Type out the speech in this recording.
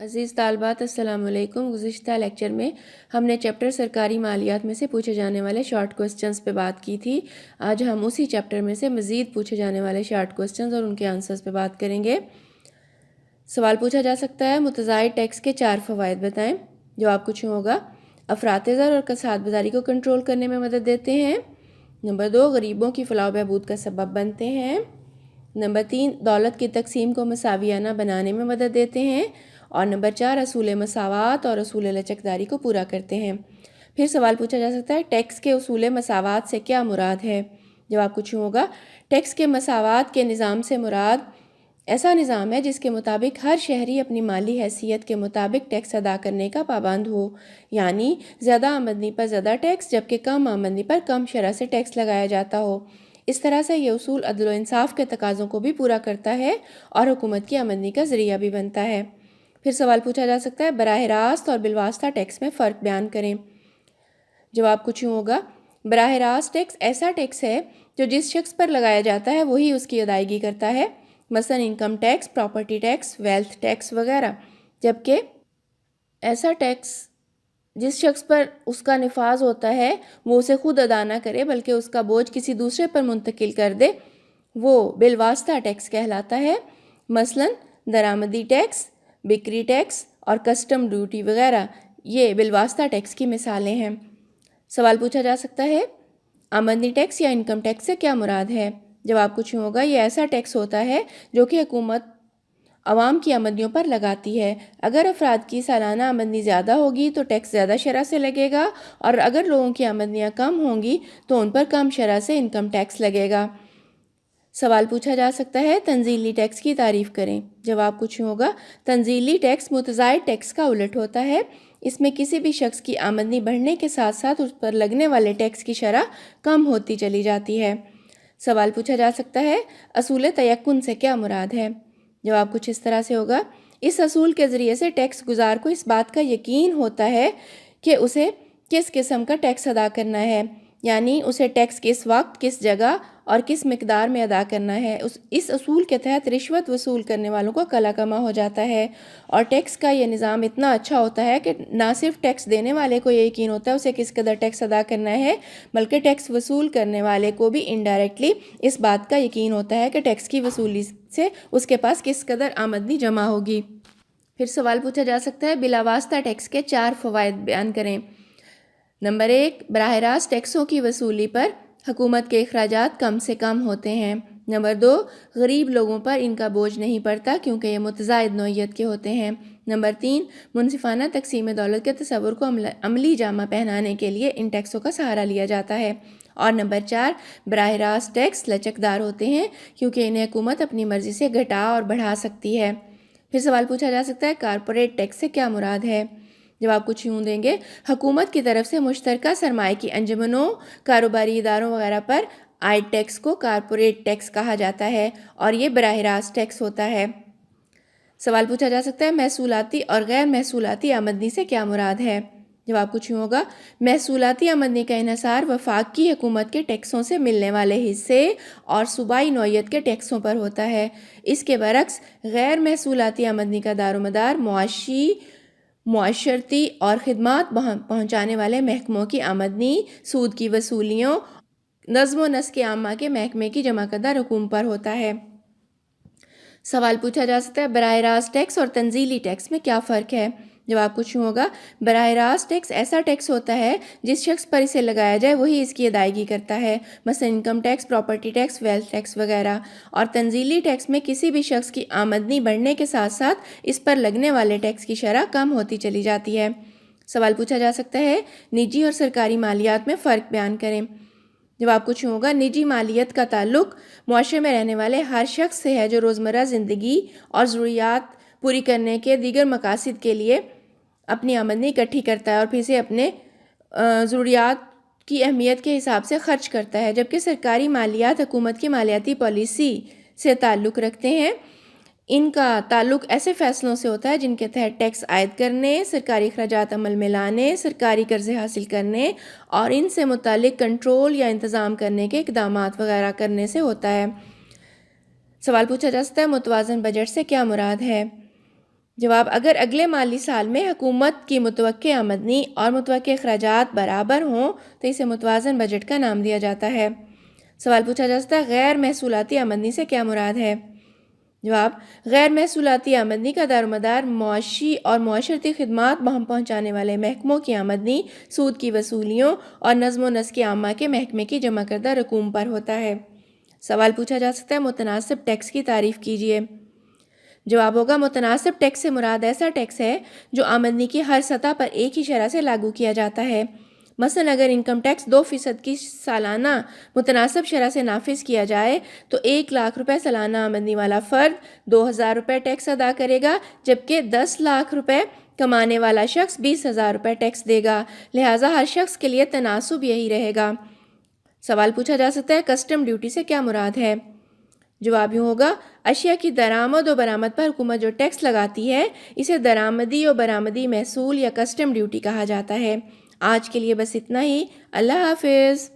عزیز طالبات السلام علیکم۔ گزشتہ لیکچر میں ہم نے چیپٹر سرکاری مالیات میں سے پوچھے جانے والے شارٹ کوسچنز پہ بات کی تھی۔ آج ہم اسی چیپٹر میں سے مزید پوچھے جانے والے شارٹ کوسچنز اور ان کے آنسرز پہ بات کریں گے۔ سوال پوچھا جا سکتا ہے متزائد ٹیکس کے 4 فوائد بتائیں۔ جواب کچھ ہوگا: افراط زر اور کساد بازاری کو کنٹرول کرنے میں مدد دیتے ہیں۔ نمبر 2، غریبوں کی فلاح و بہبود کا سبب بنتے ہیں۔ نمبر 3، دولت کی تقسیم کو مساویانہ بنانے میں مدد دیتے ہیں۔ اور نمبر 4، اصول مساوات اور اصول لچکداری کو پورا کرتے ہیں۔ پھر سوال پوچھا جا سکتا ہے ٹیکس کے اصول مساوات سے کیا مراد ہے؟ جواب کچھ ہوگا: ٹیکس کے مساوات کے نظام سے مراد ایسا نظام ہے جس کے مطابق ہر شہری اپنی مالی حیثیت کے مطابق ٹیکس ادا کرنے کا پابند ہو، یعنی زیادہ آمدنی پر زیادہ ٹیکس جبکہ کم آمدنی پر کم شرح سے ٹیکس لگایا جاتا ہو۔ اس طرح سے یہ اصول عدل و انصاف کے تقاضوں کو بھی پورا کرتا ہے اور حکومت کی آمدنی کا ذریعہ بھی بنتا ہے۔ پھر سوال پوچھا جا سکتا ہے براہ راست اور بالواسطہ ٹیکس میں فرق بیان کریں۔ جواب کچھ یوں ہوگا: براہ راست ٹیکس ایسا ٹیکس ہے جو جس شخص پر لگایا جاتا ہے وہی اس کی ادائیگی کرتا ہے، مثلا income tax, property tax, wealth tax وغیرہ، جبکہ ایسا ٹیکس جس شخص پر اس کا نفاذ ہوتا ہے وہ اسے خود ادا نہ کرے بلکہ اس کا بوجھ کسی دوسرے پر منتقل کر دے، وہ بالواسطہ ٹیکس کہلاتا ہے، مثلا درآمدی ٹیکس، بکری ٹیکس اور کسٹم ڈیوٹی وغیرہ یہ بالواسطہ ٹیکس کی مثالیں ہیں۔ سوال پوچھا جا سکتا ہے آمدنی ٹیکس یا انکم ٹیکس سے کیا مراد ہے؟ جواب کچھ یوں ہوگا: یہ ایسا ٹیکس ہوتا ہے جو کہ حکومت عوام کی آمدنیوں پر لگاتی ہے۔ اگر افراد کی سالانہ آمدنی زیادہ ہوگی تو ٹیکس زیادہ شرح سے لگے گا، اور اگر لوگوں کی آمدنیاں کم ہوں گی تو ان پر کم شرح سے انکم ٹیکس لگے گا۔ سوال پوچھا جا سکتا ہے تنزیلی ٹیکس کی تعریف کریں۔ جواب کچھ یوں ہوگا: تنزیلی ٹیکس متزائد ٹیکس کا الٹ ہوتا ہے۔ اس میں کسی بھی شخص کی آمدنی بڑھنے کے ساتھ ساتھ اس پر لگنے والے ٹیکس کی شرح کم ہوتی چلی جاتی ہے۔ سوال پوچھا جا سکتا ہے اصول تیقن سے کیا مراد ہے؟ جواب کچھ اس طرح سے ہوگا: اس اصول کے ذریعے سے ٹیکس گزار کو اس بات کا یقین ہوتا ہے کہ اسے کس قسم کا ٹیکس ادا کرنا ہے، یعنی اسے ٹیکس کس وقت، کس جگہ اور کس مقدار میں ادا کرنا ہے۔ اس اصول کے تحت رشوت وصول کرنے والوں کو کلا کما ہو جاتا ہے، اور ٹیکس کا یہ نظام اتنا اچھا ہوتا ہے کہ نہ صرف ٹیکس دینے والے کو یہ یقین ہوتا ہے اسے کس قدر ٹیکس ادا کرنا ہے، بلکہ ٹیکس وصول کرنے والے کو بھی انڈائریکٹلی اس بات کا یقین ہوتا ہے کہ ٹیکس کی وصولی سے اس کے پاس کس قدر آمدنی جمع ہوگی۔ پھر سوال پوچھا جا سکتا ہے بلا واسطہ ٹیکس کے 4 فوائد بیان کریں۔ نمبر 1، براہ راست ٹیکسوں کی وصولی پر حکومت کے اخراجات کم سے کم ہوتے ہیں۔ نمبر 2، غریب لوگوں پر ان کا بوجھ نہیں پڑتا کیونکہ یہ متزائد نوعیت کے ہوتے ہیں۔ نمبر 3، منصفانہ تقسیم دولت کے تصور کو عملی جامہ پہنانے کے لیے ان ٹیکسوں کا سہارا لیا جاتا ہے۔ اور نمبر 4، براہ راست ٹیکس لچکدار ہوتے ہیں کیونکہ انہیں حکومت اپنی مرضی سے گھٹا اور بڑھا سکتی ہے۔ پھر سوال پوچھا جا سکتا ہے کارپوریٹ ٹیکس سے کیا مراد ہے؟ جواب کچھ یوں دیں گے: حکومت کی طرف سے مشترکہ سرمایہ کی انجمنوں، کاروباری اداروں وغیرہ پر عائد ٹیکس کو کارپوریٹ ٹیکس کہا جاتا ہے، اور یہ براہ راست ٹیکس ہوتا ہے۔ سوال پوچھا جا سکتا ہے محصولاتی اور غیر محصولاتی آمدنی سے کیا مراد ہے؟ جواب کچھ یوں ہوگا: محصولاتی آمدنی کا انحصار وفاقی حکومت کے ٹیکسوں سے ملنے والے حصے اور صوبائی نوعیت کے ٹیکسوں پر ہوتا ہے۔ اس کے برعکس غیر محصولاتی آمدنی کا دار و مدار معاشرتی اور خدمات پہنچانے والے محکموں کی آمدنی، سود کی وصولیوں، نظم و نسق عامہ کے محکمے کی جمع کردہ رقوم پر ہوتا ہے۔ سوال پوچھا جا سکتا ہے براہ راست ٹیکس اور تنزیلی ٹیکس میں کیا فرق ہے؟ جواب کچھ یوں ہوگا: براہ راست ٹیکس ایسا ٹیکس ہوتا ہے جس شخص پر اسے لگایا جائے وہی اس کی ادائیگی کرتا ہے، مثلا income tax, property tax, wealth tax وغیرہ۔ اور تنزیلی ٹیکس میں کسی بھی شخص کی آمدنی بڑھنے کے ساتھ ساتھ اس پر لگنے والے ٹیکس کی شرح کم ہوتی چلی جاتی ہے۔ سوال پوچھا جا سکتا ہے نجی اور سرکاری مالیات میں فرق بیان کریں۔ جواب کچھ یوں ہوگا: نجی مالیت کا تعلق معاشرے میں رہنے والے ہر شخص سے ہے جو روزمرہ زندگی اور ضروریات پوری کرنے کے دیگر مقاصد کے لیے اپنی آمدنی اکٹھی کرتا ہے اور پھر اسے اپنے ضروریات کی اہمیت کے حساب سے خرچ کرتا ہے، جبکہ سرکاری مالیات حکومت کی مالیاتی پالیسی سے تعلق رکھتے ہیں۔ ان کا تعلق ایسے فیصلوں سے ہوتا ہے جن کے تحت ٹیکس عائد کرنے، سرکاری اخراجات عمل میں لانے، سرکاری قرضے حاصل کرنے اور ان سے متعلق کنٹرول یا انتظام کرنے کے اقدامات وغیرہ کرنے سے ہوتا ہے۔ سوال پوچھا جا سکتا ہے متوازن بجٹ سے کیا مراد ہے؟ جواب: اگر اگلے مالی سال میں حکومت کی متوقع آمدنی اور متوقع اخراجات برابر ہوں تو اسے متوازن بجٹ کا نام دیا جاتا ہے۔ سوال پوچھا جا سکتا ہے غیر محصولاتی آمدنی سے کیا مراد ہے؟ جواب: غیر محصولاتی آمدنی کا دار و مدار معاشی اور معاشرتی خدمات بہم پہنچانے والے محکموں کی آمدنی، سود کی وصولیوں اور نظم و نسق عامہ کے محکمے کی جمع کردہ رقوم پر ہوتا ہے۔ سوال پوچھا جا سکتا ہے متناسب ٹیکس کی تعریف کیجیے۔ جواب ہوگا متناسب ٹیکس سے مراد ایسا ٹیکس ہے جو آمدنی کی ہر سطح پر ایک ہی شرح سے لاگو کیا جاتا ہے۔ مثلا اگر انکم ٹیکس 2% کی سالانہ متناسب شرح سے نافذ کیا جائے تو 1,00,000 روپے سالانہ آمدنی والا فرد 2,000 روپے ٹیکس ادا کرے گا، جبکہ 10,00,000 روپے کمانے والا شخص 20,000 روپے ٹیکس دے گا۔ لہٰذا ہر شخص کے لیے تناسب یہی رہے گا۔ سوال پوچھا جا سکتا ہے کسٹم ڈیوٹی سے کیا مراد ہے؟ جواب یوں ہوگا اشیاء کی درآمد و برآمد پر حکومت جو ٹیکس لگاتی ہے اسے درآمدی و برآمدی محصول یا کسٹم ڈیوٹی کہا جاتا ہے۔ آج کے لیے بس اتنا ہی۔ اللہ حافظ۔